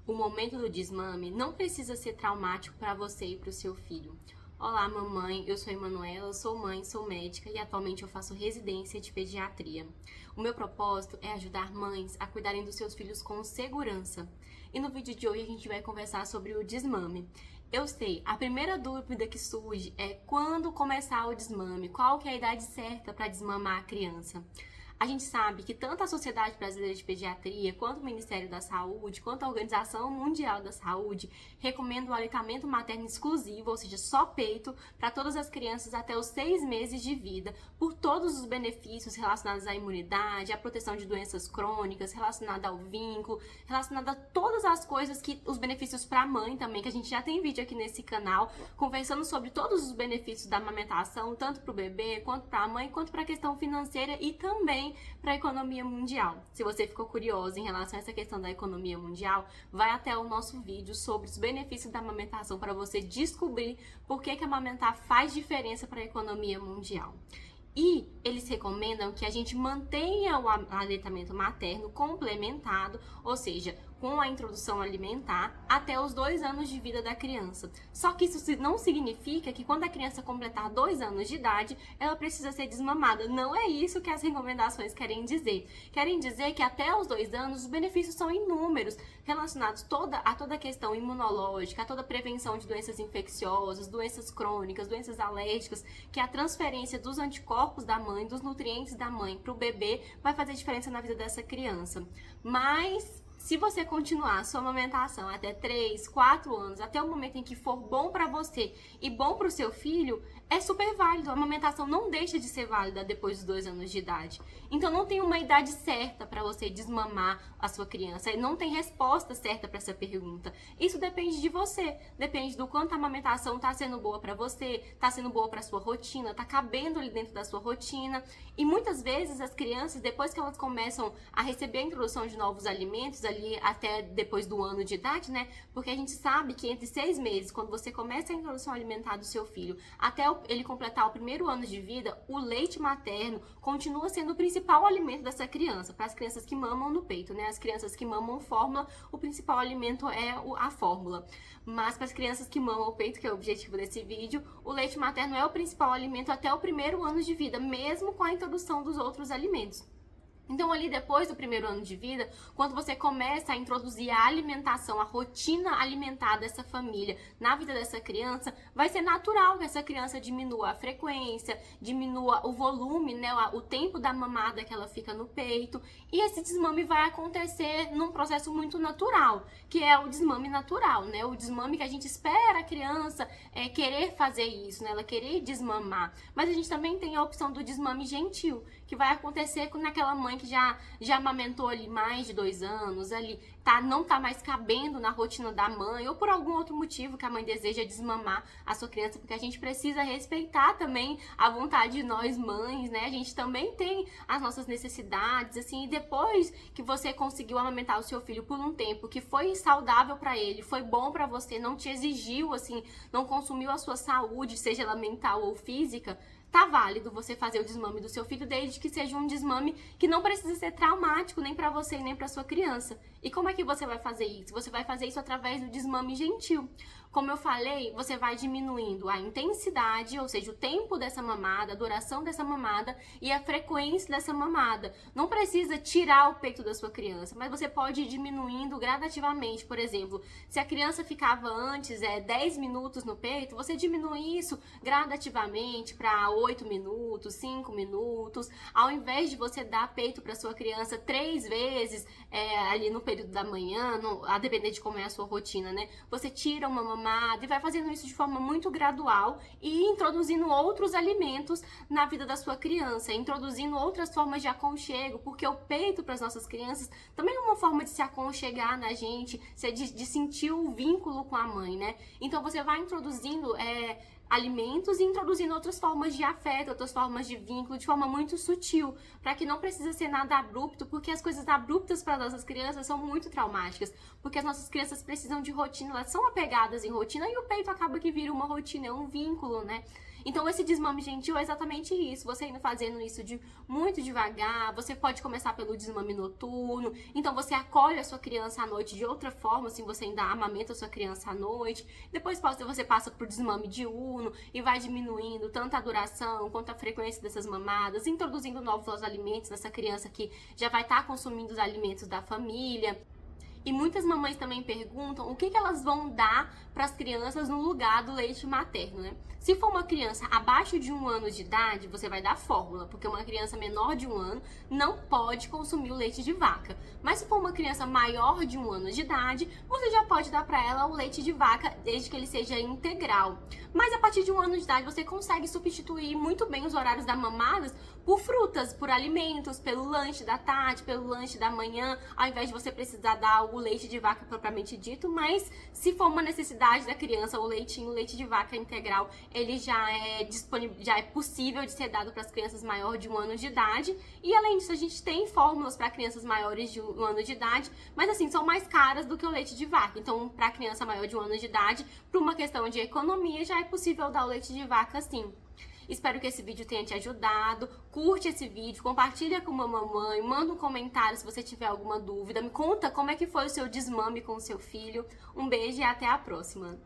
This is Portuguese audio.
O momento do desmame não precisa ser traumático para você e para o seu filho. Olá, mamãe, eu sou Emanuela, sou mãe, sou médica e atualmente eu faço residência de pediatria. O meu propósito é ajudar mães a cuidarem dos seus filhos com segurança. E no vídeo de hoje a gente vai conversar sobre o desmame. Eu sei, a primeira dúvida que surge é quando começar o desmame, qual que é a idade certa para desmamar a criança. A gente sabe que tanto a Sociedade Brasileira de Pediatria, quanto o Ministério da Saúde, quanto a Organização Mundial da Saúde recomendam o aleitamento materno exclusivo, ou seja, só peito, para todas as crianças até os 6 meses de vida, por todos os benefícios relacionados à imunidade, à proteção de doenças crônicas, relacionada ao vínculo, relacionada a todas as coisas que os benefícios para a mãe também, que a gente já tem vídeo aqui nesse canal, conversando sobre todos os benefícios da amamentação, tanto para o bebê, quanto para a mãe, quanto para a questão financeira e também para a economia mundial. Se você ficou curioso em relação a essa questão da economia mundial, vai até o nosso vídeo sobre os benefícios da amamentação para você descobrir por que amamentar faz diferença para a economia mundial. E eles recomendam que a gente mantenha o aleitamento materno complementado, ou seja, com a introdução alimentar até os 2 anos de vida da criança. Só que isso não significa que quando a criança completar 2 anos de idade, ela precisa ser desmamada. Não é isso que as recomendações querem dizer. Querem dizer que até os 2 anos os benefícios são inúmeros, relacionados a toda a questão imunológica, a toda a prevenção de doenças infecciosas, doenças crônicas, doenças alérgicas, que a transferência dos anticorpos da mãe, dos nutrientes da mãe para o bebê vai fazer diferença na vida dessa criança. Mas se você continuar a sua amamentação até 3, 4 anos, até o momento em que for bom para você e bom para o seu filho, é super válido. A amamentação não deixa de ser válida depois dos 2 anos de idade. Então não tem uma idade certa para você desmamar a sua criança. E não tem resposta certa para essa pergunta. Isso depende de você. Depende do quanto a amamentação está sendo boa para você, está sendo boa para sua rotina, está cabendo ali dentro da sua rotina. E muitas vezes as crianças, depois que elas começam a receber a introdução de novos alimentos, ali até depois do ano de idade, né? Porque a gente sabe que entre 6 meses, quando você começa a introdução alimentar do seu filho, até ele completar o 1º ano de vida, o leite materno continua sendo o principal alimento dessa criança, para as crianças que mamam no peito, né? As crianças que mamam fórmula, o principal alimento é a fórmula. Mas para as crianças que mamam o peito, que é o objetivo desse vídeo, o leite materno é o principal alimento até o 1º ano de vida, mesmo com a introdução dos outros alimentos. Então, ali depois do 1º ano de vida, quando você começa a introduzir a alimentação, a rotina alimentar dessa família na vida dessa criança, vai ser natural que essa criança diminua a frequência, diminua o volume, né, o tempo da mamada que ela fica no peito. E esse desmame vai acontecer num processo muito natural, que é o desmame natural, né? O desmame que a gente espera a criança querer fazer isso, né? Ela querer desmamar. Mas a gente também tem a opção do desmame gentil, que vai acontecer naquela mãe que já amamentou ali mais de 2 anos, ali não tá mais cabendo na rotina da mãe, ou por algum outro motivo que a mãe deseja desmamar a sua criança, porque a gente precisa respeitar também a vontade de nós mães, né? A gente também tem as nossas necessidades, assim, e depois que você conseguiu amamentar o seu filho por um tempo que foi saudável para ele, foi bom para você, não te exigiu, assim, não consumiu a sua saúde, seja ela mental ou física, tá válido você fazer o desmame do seu filho, desde que seja um desmame que não precisa ser traumático nem para você nem para sua criança. E como é que você vai fazer isso? Você vai fazer isso através do desmame gentil. Como eu falei, você vai diminuindo a intensidade, ou seja, o tempo dessa mamada, a duração dessa mamada e a frequência dessa mamada. Não precisa tirar o peito da sua criança, mas você pode ir diminuindo gradativamente. Por exemplo, se a criança ficava antes 10 minutos no peito, você diminui isso gradativamente para 8 minutos, 5 minutos. Ao invés de você dar peito para sua criança 3 vezes ali no período da manhã, a depender de como é a sua rotina, né? Você tira uma mamada e vai fazendo isso de forma muito gradual e introduzindo outros alimentos na vida da sua criança, introduzindo outras formas de aconchego, porque o peito para as nossas crianças também é uma forma de se aconchegar na gente, de sentir o vínculo com a mãe, né? Então você vai introduzindo alimentos e introduzindo outras formas de afeto, outras formas de vínculo, de forma muito sutil, para que não precisa ser nada abrupto, porque as coisas abruptas para nossas crianças são muito traumáticas, porque as nossas crianças precisam de rotina, elas são apegadas em rotina e o peito acaba que vira uma rotina, é um vínculo, né? Então esse desmame gentil é exatamente isso, você indo fazendo isso de muito devagar, você pode começar pelo desmame noturno, então você acolhe a sua criança à noite de outra forma, assim, você ainda amamenta a sua criança à noite, depois você passa por desmame diurno e vai diminuindo tanto a duração quanto a frequência dessas mamadas, introduzindo novos alimentos nessa criança que já vai estar consumindo os alimentos da família. E muitas mamães também perguntam o que elas vão dar para as crianças no lugar do leite materno, né? Se for uma criança abaixo de 1 ano de idade, você vai dar fórmula, porque uma criança menor de 1 ano não pode consumir o leite de vaca. Mas se for uma criança maior de 1 ano de idade, você já pode dar para ela o leite de vaca, desde que ele seja integral. Mas a partir de 1 ano de idade, você consegue substituir muito bem os horários da mamadas por frutas, por alimentos, pelo lanche da tarde, pelo lanche da manhã, ao invés de você precisar dar o leite de vaca propriamente dito. Mas se for uma necessidade da criança, o leite de vaca integral, ele já é disponível, já é possível de ser dado para as crianças maiores de 1 ano de idade. E além disso, a gente tem fórmulas para crianças maiores de 1 ano de idade, mas assim, são mais caras do que o leite de vaca. Então, para criança maior de 1 ano de idade, por uma questão de economia, já é possível dar o leite de vaca sim. Espero que esse vídeo tenha te ajudado. Curte esse vídeo, compartilha com uma mamãe, manda um comentário se você tiver alguma dúvida. Me conta como é que foi o seu desmame com o seu filho. Um beijo e até a próxima.